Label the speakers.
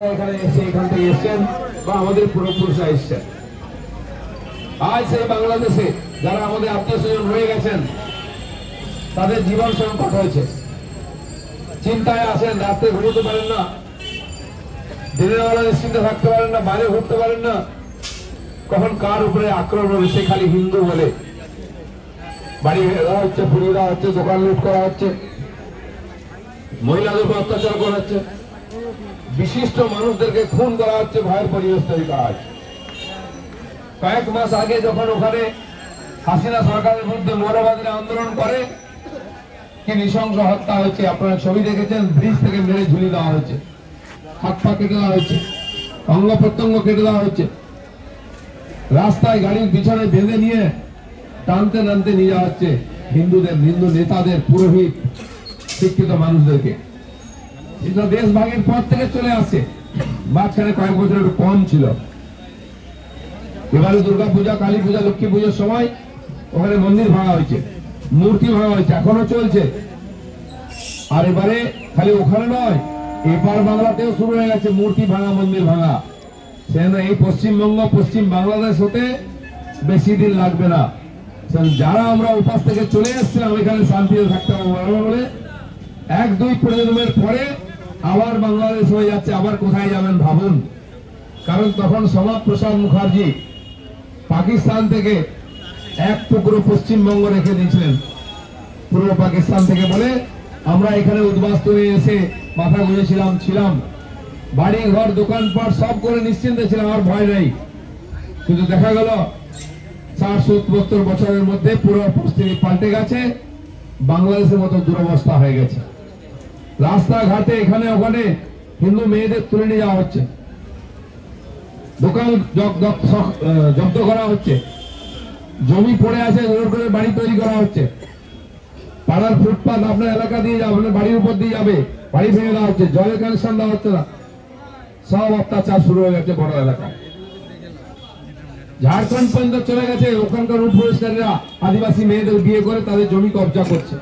Speaker 1: এখানে এসে এখান থেকে এসেছেন বা আমাদের পূর্বপুরুষরা এসেছেন। আজ সেই বাংলাদেশে যারা আমাদের আত্মীয় স্বজন রয়ে গেছেন তাদের জীবন সংকট হয়েছে, চিন্তায় আছেন, রাত্রে ঘুমোতে পারেন না, দিনের বেলা নিশ্চিন্তে থাকতে পারেন না, বাইরে ঘুরতে পারেন না, কখন কার উপরে আক্রমণ হবে সে খালি হিন্দু বলে বাড়ি ভেঙে দেওয়া হচ্ছে, পুড়িয়ে দেওয়া হচ্ছে, দোকান লুট করা হচ্ছে, মহিলাদের উপর অত্যাচার করা হচ্ছে, বিশিষ্ট মানুষদেরকে খুন করা হচ্ছে, ভয়ের পরিবেশ তৈরি করা হচ্ছে। কয়েক মাস আগে যখন ওখানে হাসিনা সরকারের বিরুদ্ধে মৌলবাদীরা আন্দোলন করে কি নৃশংস হত্যা হয়েছে, আপনারা ছবি দেখেছেন, ব্রিজ থেকে মেরে ঝুলিয়ে দেওয়া হয়েছে, হাত পা কেটে দেওয়া হয়েছে, অঙ্গ প্রত্যঙ্গ কেটে দেওয়া হচ্ছে, রাস্তায় গাড়ির পিছনে বেঁধে নিয়ে টানতে টানতে নিয়ে যাওয়া হচ্ছে হিন্দুদের, হিন্দু নেতাদের, পুরোহিত, শিক্ষিত মানুষদেরকে। এটা দেশ ভাগের পর থেকে চলে আসছে, মাঝখানে কয়েক বছর একটু কম ছিল। এবারে দুর্গা পূজা, কালী পূজা, লক্ষ্মী পুজোর সময় ওখানে মন্দির ভাঙা হয়েছে, মূর্তি ভাঙা হয়েছে, এখনো চলছে। আর এবারে খালি ওখানে নয়, এপার বাংলাতেও শুরু হয়ে গেছে মূর্তি ভাঙা, মন্দির ভাঙা। সেজন্য এই পশ্চিমবঙ্গ, পশ্চিম বাংলাদেশ হতে বেশি দিন লাগবে না। যারা আমরা উপাস থেকে চলে এসেছিলাম এখানে শান্তিতে থাকতে পারবো বলে, 1-2 প্রজন্মের পরে আবার বাংলাদেশ হয়ে যাচ্ছে। আবার কোথায় যাবেন ভাবুন। কারণ তখন শ্যামা প্রসাদ মুখার্জি পাকিস্তান থেকে এক টুকরো পশ্চিমবঙ্গ রেখে দিয়েছিলেন পূর্ব পাকিস্তান থেকে, বলে আমরা এখানে উদ্বাস্তু হয়ে এসে মাথা গুঁজেছিলাম, ছিলাম, বাড়ি ঘর দোকানপাট সব করে নিশ্চিন্তে ছিলাম, আর ভয় নেই। কিন্তু দেখা গেল 60-70 বছরের মধ্যে পুরো পরিস্থিতি পাল্টে গেছে, বাংলাদেশের মতো দুরবস্থা হয়ে গেছে। রাস্তাঘাটে এখানে ওখানে হিন্দু মেয়েদের তুলে নিয়ে যাওয়া হচ্ছে, দোকান জব্দ করা হচ্ছে, জমি পড়ে আছে জোর করে বাড়ি তৈরি করা হচ্ছে, পাড়ার ফুটপাথ আপনার এলাকা দিয়ে যাবে, আপনার বাড়ির উপর দিয়ে যাবে, বাড়ি ভেঙে দেওয়া হচ্ছে, জলের কানেকশন দেওয়া হচ্ছে না, সব অত্যাচার শুরু হয়ে গেছে বড় এলাকায়। ঝাড়খণ্ড পর্যন্ত চলে গেছে, ওখানকার রুট পরিষ্কারীরা আদিবাসী মেয়েদের বিয়ে করে তাদের জমি কবজা করছে।